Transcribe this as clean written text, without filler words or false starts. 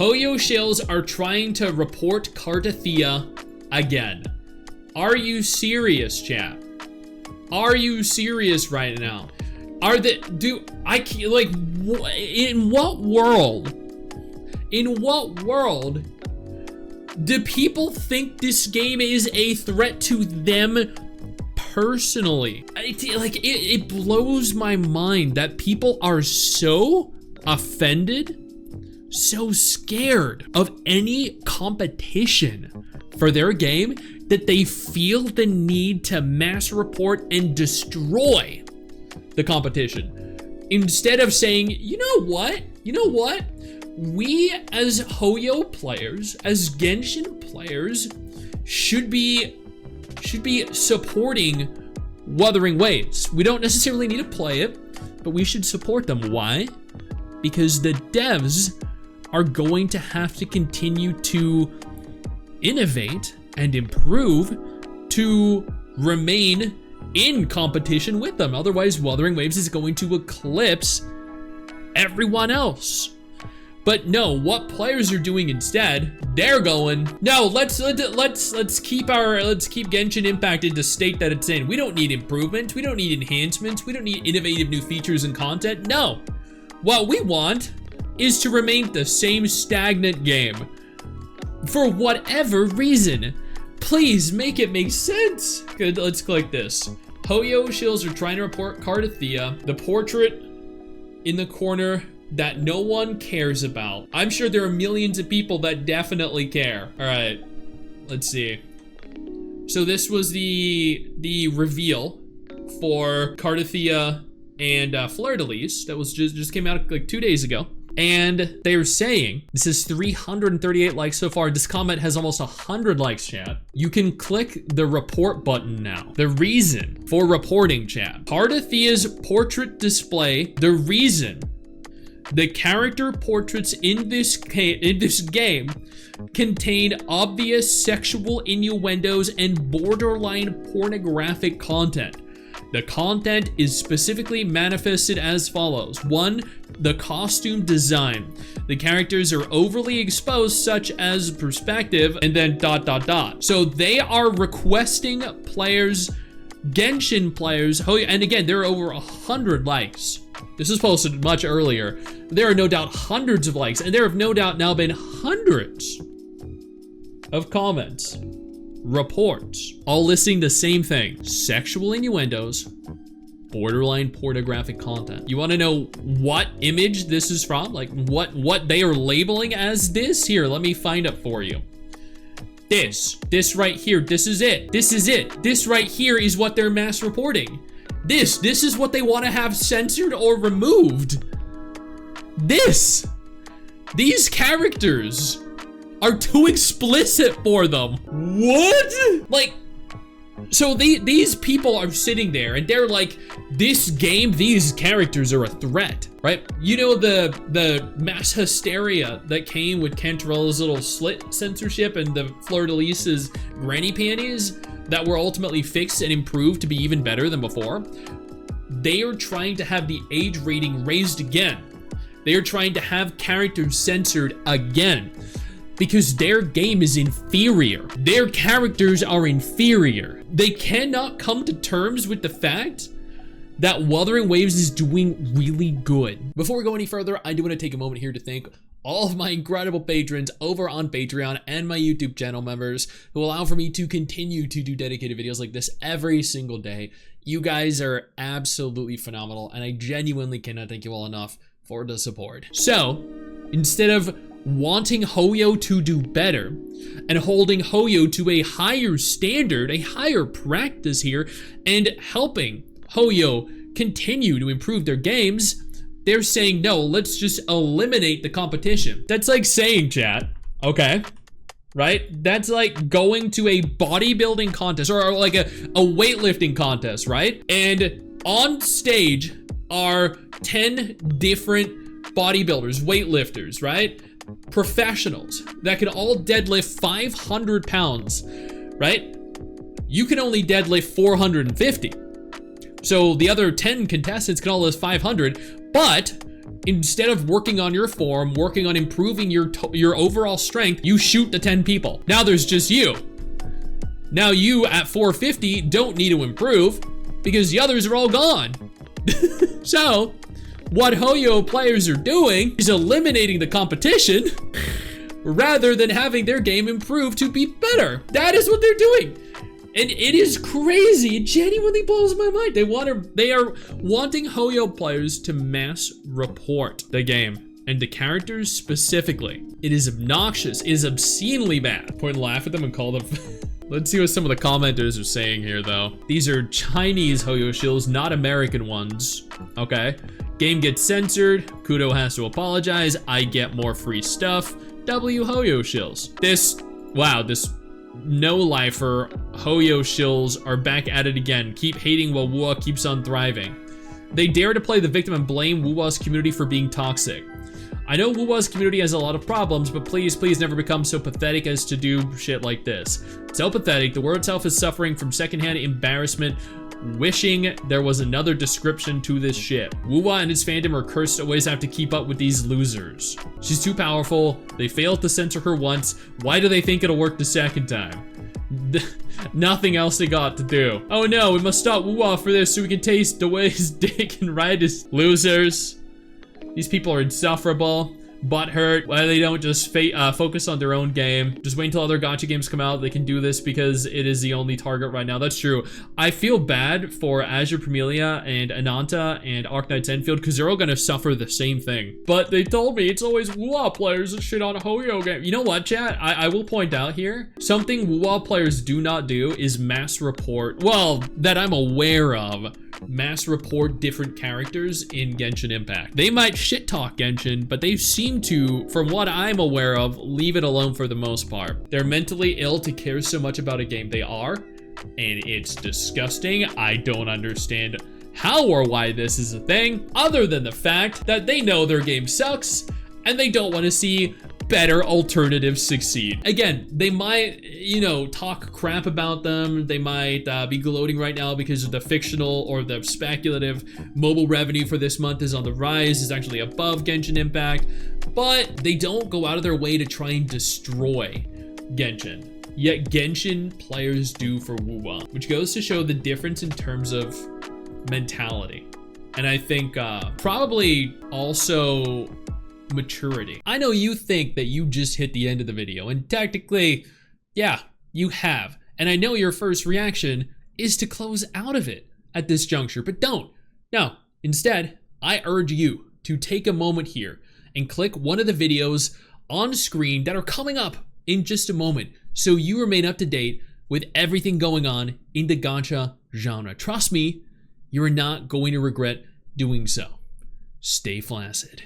HoYo shills are trying to report Cardathia again. Are you serious, chat? Are you serious right now? In what world? In what world do people think this game is a threat to them personally? It blows my mind that people are so offended, so scared of any competition for their game that they feel the need to mass report and destroy the competition. Instead of saying, you know what? We as HoYo players, as Genshin players, should be supporting Wuthering Waves. We don't necessarily need to play it, but we should support them. Why? Because the devs are going to have to continue to innovate and improve to remain in competition with them. Otherwise, Wuthering Waves is going to eclipse everyone else. But no, what players are doing instead, they're going, no, let's keep Genshin Impact in the state that it's in. We don't need improvements, we don't need enhancements, we don't need innovative new features and content. No, what we want is to remain the same stagnant game. For whatever reason, please make it make sense. Good, let's click this. HoYo shills are trying to report Cardathia, the portrait in the corner that no one cares about. I'm sure there are millions of people that definitely care. All right, let's see. So this was the reveal for Cardathia and Fleur-de-Lis that was just came out like 2 days ago. And they're saying, this is 338 likes so far. This comment has almost 100 likes, chat. You can click the report button now. The reason for reporting, chat. Cardathia's portrait display, the reason the character portraits in this game contain obvious sexual innuendos and borderline pornographic content. The content is specifically manifested as follows. 1, the costume design. The characters are overly exposed, such as perspective, and then ... So they are requesting players, Genshin players, and again, there are over 100 likes. This was posted much earlier. There are no doubt hundreds of likes, and there have no doubt now been hundreds of comments, reports, all listing the same thing: sexual innuendos, borderline pornographic content. You want to know what image this is from? Like what they are labeling as this? Here, let me find it for you. This right here, this is it. This right here is what they're mass reporting. This is what they want to have censored or removed. These characters are too explicit for them. What? Like, so these people are sitting there and they're like, this game, these characters are a threat, right? You know the mass hysteria that came with Cantarella's little slit censorship and the Fleur-de-Lis's granny panties that were ultimately fixed and improved to be even better than before? They are trying to have the age rating raised again. They are trying to have characters censored again, because their game is inferior. Their characters are inferior. They cannot come to terms with the fact that Wuthering Waves is doing really good. Before we go any further, I do want to take a moment here to thank all of my incredible patrons over on Patreon and my YouTube channel members who allow for me to continue to do dedicated videos like this every single day. You guys are absolutely phenomenal, and I genuinely cannot thank you all enough for the support. So, instead of wanting HoYo to do better and holding HoYo to a higher standard, a higher practice here, and helping HoYo continue to improve their games, they're saying, no, let's just eliminate the competition. That's like saying, chat, okay, right? That's like going to a bodybuilding contest or like a weightlifting contest, right? And on stage are 10 different bodybuilders, weightlifters, right? Professionals that can all deadlift 500 pounds, right? You can only deadlift 450. So the other 10 contestants can all lift 500, but Instead of working on your form, working on improving your overall strength, you shoot the 10 people. Now there's just you. Now you at 450 don't need to improve because the others are all gone. So what HoYo players are doing is eliminating the competition rather than having their game improve to be better. That is what they're doing. And it is crazy. It genuinely blows my mind. They are wanting HoYo players to mass report the game and the characters specifically. It is obnoxious. It is obscenely bad. Point and laugh at them and call them. Let's see what some of the commenters are saying here, though. These are Chinese HoYo shills, not American ones. Okay. Game gets censored. Kudo has to apologize. I get more free stuff. W HoYo shills. This no-lifer HoYo shills are back at it again. Keep hating while Wuwa keeps on thriving. They dare to play the victim and blame Wuwa's community for being toxic. I know Wuwa's community has a lot of problems, but please never become so pathetic as to do shit like this. So pathetic, the word itself is suffering from secondhand embarrassment, wishing there was another description to this shit. Wuwa and his fandom are cursed to always have to keep up with these losers. She's too powerful, they failed to censor her once, why do they think it'll work the second time? Nothing else they got to do. Oh no, we must stop Wuwa for this so we can taste the way his dick and ride his losers. These people are insufferable, butthurt. Why they don't just focus on their own game. Just wait until other gacha games come out. They can do this because it is the only target right now. That's true. I feel bad for Azure Primelia and Ananta and Arknights Enfield because they're all gonna suffer the same thing. But they told me it's always Wuwa players that shit on a HoYo game. You know what, chat? I will point out here, something Wuwa players do not do is mass report, well, that I'm aware of, mass report different characters in Genshin Impact. They might shit talk Genshin, but they seem to, from what I'm aware of, leave it alone for the most part. They're mentally ill to care so much about a game. They are, and it's disgusting. I don't understand how or why this is a thing, other than the fact that they know their game sucks and they don't want to see better alternatives succeed. Again, they might, talk crap about them. They might be gloating right now because of the fictional or the speculative mobile revenue for this month is on the rise, is actually above Genshin Impact, but they don't go out of their way to try and destroy Genshin. Yet Genshin players do for Wuwa, which goes to show the difference in terms of mentality. And I think probably also maturity. I know you think that you just hit the end of the video, and technically, yeah, you have. And I know your first reaction is to close out of it at this juncture, but don't. No, instead, I urge you to take a moment here and click one of the videos on screen that are coming up in just a moment so you remain up to date with everything going on in the gacha genre. Trust me, you're not going to regret doing so. Stay flaccid.